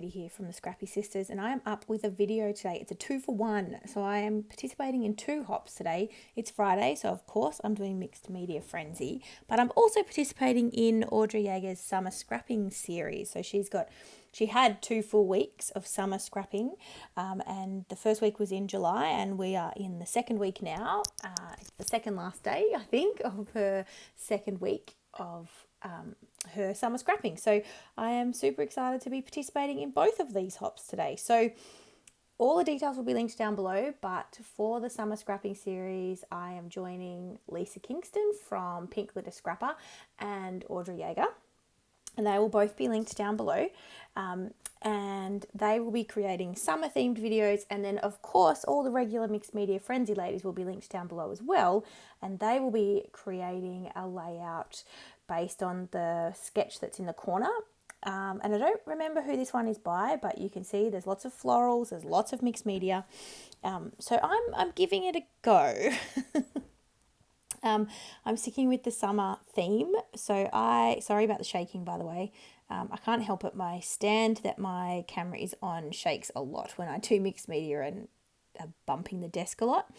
Katie here from the Scrappy Sisters, and I am up with a video today. It's a 2-for-1, so I am participating in 2 hops today. It's Friday, so of course I'm doing Mixed Media Frenzy, but I'm also participating in Audrey Yeager's summer scrapping series. So she had 2 full weeks of summer scrapping, and the first week was in July, and we are in the second week now. It's the second last day, I think, of her second week of her summer scrapping. So I am super excited to be participating in both of these hops today. So all the details will be linked down below, but for the summer scrapping series, I am joining Lisa Kingston from Pink Glitter Scrapper and Audrey Yeager, and they will both be linked down below. And they will be creating summer themed videos, and then of course all the regular Mixed Media Frenzy ladies will be linked down below as well, and they will be creating a layout based on the sketch that's in the corner. And I don't remember who this one is by, but you can see there's lots of florals, there's lots of mixed media. So I'm giving it a go. I'm sticking with the summer theme. So sorry about the shaking, by the way. I can't help it. My stand that my camera is on shakes a lot when I do mixed media and bumping the desk a lot.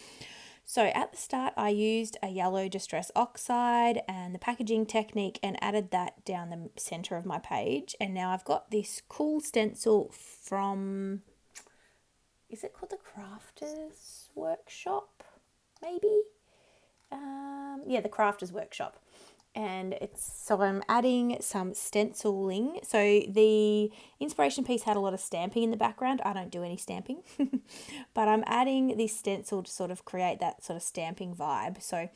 So at the start, I used a yellow Distress Oxide and the packaging technique and added that down the center of my page. And now I've got this cool stencil from, is it called the Crafters Workshop? Maybe? Yeah, the Crafters Workshop. And so I'm adding some stenciling. So the inspiration piece had a lot of stamping in the background. I don't do any stamping, but I'm adding this stencil to sort of create that sort of stamping vibe. So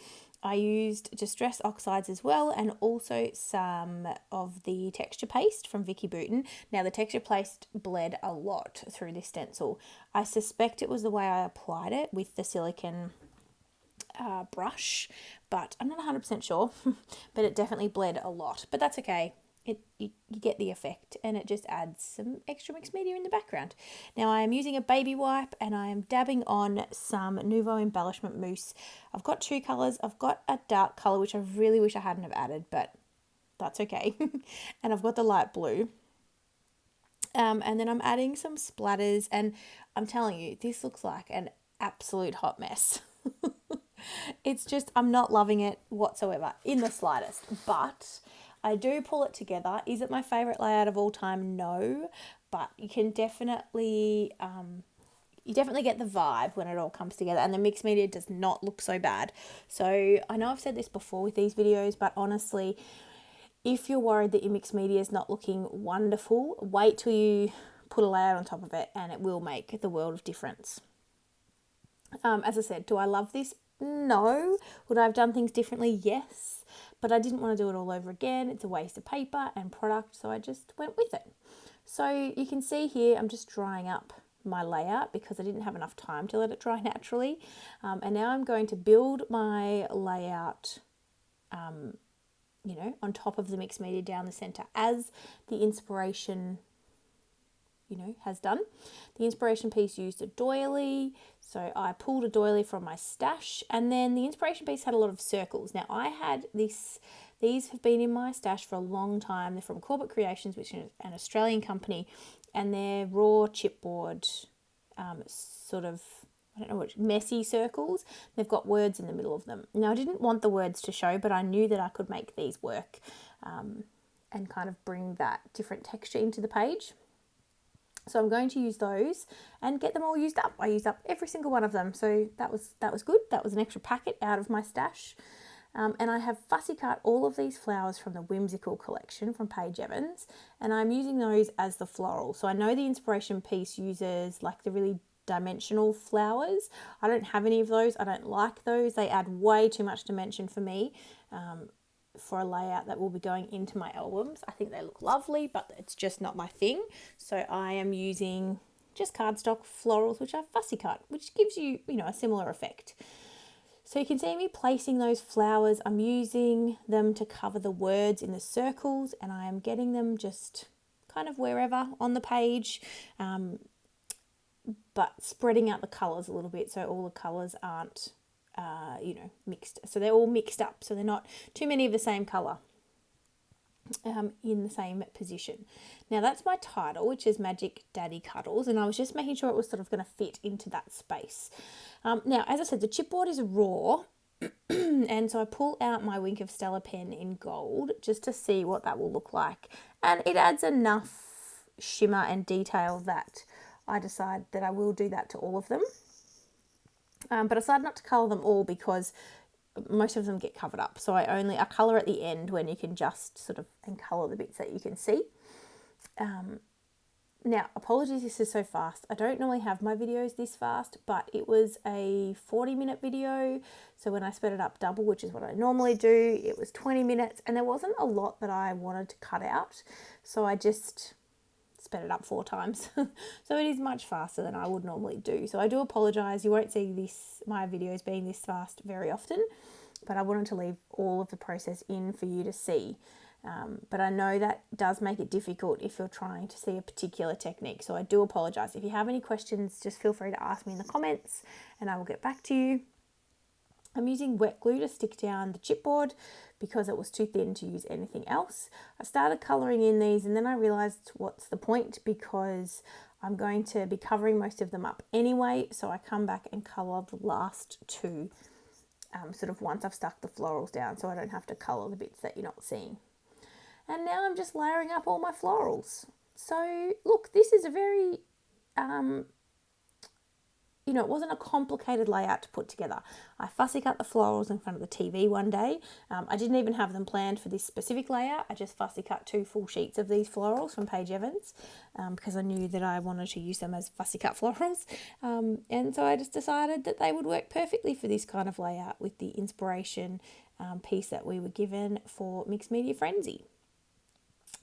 I used Distress Oxides as well, and also some of the texture paste from Vicky Booten. Now the texture paste bled a lot through this stencil. I suspect it was the way I applied it with the silicone brush, but I'm not 100% sure. But it definitely bled a lot, but that's okay. You get the effect, and it just adds some extra mixed media in the background. Now I am using a baby wipe, and I am dabbing on some Nouveau embellishment mousse. I've got 2 colours. I've got a dark colour which I really wish I hadn't have added, but that's okay. And I've got the light blue. And then I'm adding some splatters, and I'm telling you, this looks like an absolute hot mess. It's just, I'm not loving it whatsoever in the slightest, but I do pull it together. Is it my favourite layout of all time? No, but you can definitely, you definitely get the vibe when it all comes together, and the mixed media does not look so bad. So I know I've said this before with these videos, but honestly, if you're worried that your mixed media is not looking wonderful, wait till you put a layout on top of it, and it will make the world of difference. As I said, do I love this? No. Would I have done things differently? Yes. But I didn't want to do it all over again. It's a waste of paper and product, so I just went with it. So you can see here, I'm just drying up my layout because I didn't have enough time to let it dry naturally. And now I'm going to build my layout, on top of the mixed media down the center as the inspiration has done. The inspiration piece used a doily, so I pulled a doily from my stash, and then the inspiration piece had a lot of circles. Now I had these have been in my stash for a long time. They're from Corbett Creations, which is an Australian company, and they're raw chipboard, sort of, I don't know what, messy circles. They've got words in the middle of them. Now I didn't want the words to show, but I knew that I could make these work, and kind of bring that different texture into the page. So I'm going to use those and get them all used up. I used up every single one of them, so that was good. That was an extra packet out of my stash. And I have fussy cut all of these flowers from the Whimsical collection from Paige Evans, and I'm using those as the floral. So I know the inspiration piece uses like the really dimensional flowers. I don't have any of those. I don't like those. They add way too much dimension for me. For a layout that will be going into my albums. I think they look lovely, but it's just not my thing. So I am using just cardstock florals, which are fussy cut, which gives you, a similar effect. So you can see me placing those flowers. I'm using them to cover the words in the circles, and I am getting them just kind of wherever on the page, but spreading out the colours a little bit so all the colours aren't mixed. So they're all mixed up, so they're not too many of the same colour. in the same position. Now that's my title, which is Magic Daddy Cuddles, and I was just making sure it was sort of going to fit into that space. Now, as I said, the chipboard is raw, and so I pull out my Wink of Stella pen in gold just to see what that will look like, and it adds enough shimmer and detail that I decide that I will do that to all of them. But I decided not to colour them all because most of them get covered up. So I colour at the end when you can just sort of and colour the bits that you can see. Now, apologies this is so fast. I don't normally have my videos this fast, but it was a 40-minute video. So when I sped it up double, which is what I normally do, it was 20 minutes and there wasn't a lot that I wanted to cut out. So I just sped it up 4 times. So it is much faster than I would normally do. So I do apologise. You won't see my videos being this fast very often, but I wanted to leave all of the process in for you to see. But I know that does make it difficult if you're trying to see a particular technique. So I do apologise. If you have any questions, just feel free to ask me in the comments and I will get back to you. I'm using wet glue to stick down the chipboard because it was too thin to use anything else. I started colouring in these and then I realised what's the point, because I'm going to be covering most of them up anyway. So I come back and colour the last 2 sort of once I've stuck the florals down, so I don't have to colour the bits that you're not seeing. And now I'm just layering up all my florals. So look, this is a very, it wasn't a complicated layout to put together. I fussy cut the florals in front of the TV one day. I didn't even have them planned for this specific layout. I just fussy cut 2 full sheets of these florals from Paige Evans because I knew that I wanted to use them as fussy cut florals. And so I just decided that they would work perfectly for this kind of layout with the inspiration piece that we were given for Mixed Media Frenzy.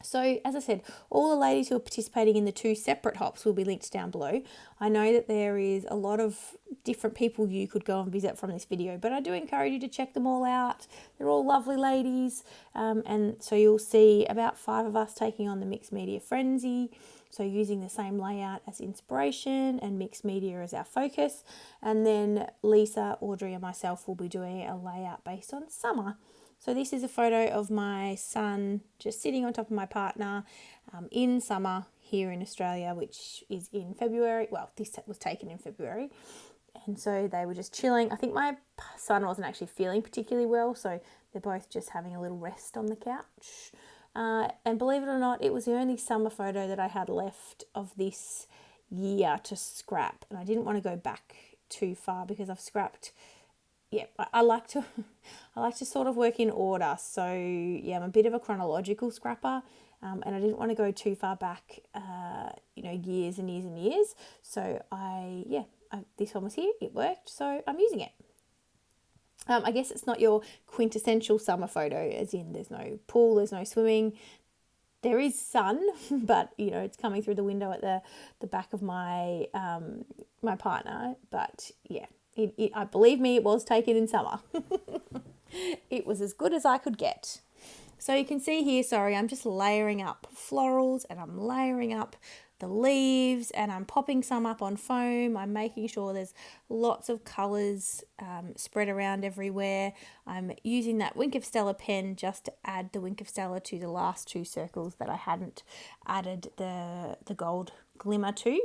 So, as I said, all the ladies who are participating in the 2 separate hops will be linked down below. I know that there is a lot of different people you could go and visit from this video, but I do encourage you to check them all out. They're all lovely ladies, and so you'll see about 5 of us taking on the Mixed Media Frenzy, so using the same layout as inspiration and mixed media as our focus, and then Lisa, Audrey and myself will be doing a layout based on summer. So this is a photo of my son just sitting on top of my partner in summer here in Australia, which is in February. Well, this was taken in February. And so they were just chilling. I think my son wasn't actually feeling particularly well, so they're both just having a little rest on the couch. And believe it or not, it was the only summer photo that I had left of this year to scrap. And I didn't want to go back too far because I've scrapped. Yeah, I like to sort of work in order. So yeah, I'm a bit of a chronological scrapper, and I didn't want to go too far back, years and years and years. So this one was here, it worked, so I'm using it. I guess it's not your quintessential summer photo, as in there's no pool, there's no swimming. There is sun, but it's coming through the window at the back of my my partner. But yeah. I believe me, it was taken in summer. It was as good as I could get. So you can see here, sorry, I'm just layering up florals and I'm layering up the leaves and I'm popping some up on foam. I'm making sure there's lots of colours spread around everywhere. I'm using that Wink of Stella pen just to add the Wink of Stella to the last 2 circles that I hadn't added the gold glimmer to.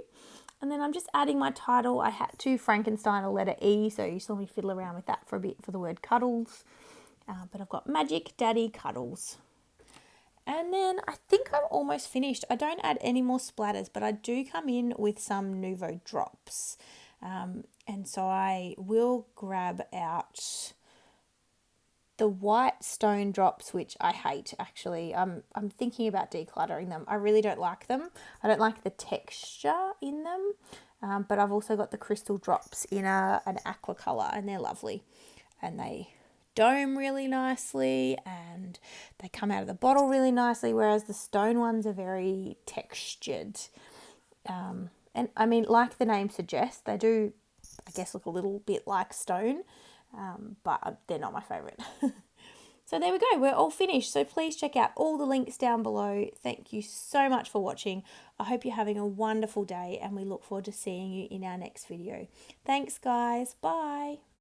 And then I'm just adding my title. I had to Frankenstein a letter E, so you saw me fiddle around with that for a bit for the word cuddles. But I've got Magic Daddy Cuddles. And then I think I'm almost finished. I don't add any more splatters, but I do come in with some Nuvo drops. And so I will grab out the white stone drops, which I hate actually. I'm thinking about decluttering them. I really don't like them. I don't like the texture in them. But I've also got the crystal drops in an aqua colour, and they're lovely. And they dome really nicely and they come out of the bottle really nicely, whereas the stone ones are very textured. And I mean, like the name suggests, they do, I guess, look a little bit like stone. But they're not my favourite. So there we go, we're all finished. So please check out all the links down below. Thank you so much for watching. I hope you're having a wonderful day and we look forward to seeing you in our next video. Thanks guys, bye.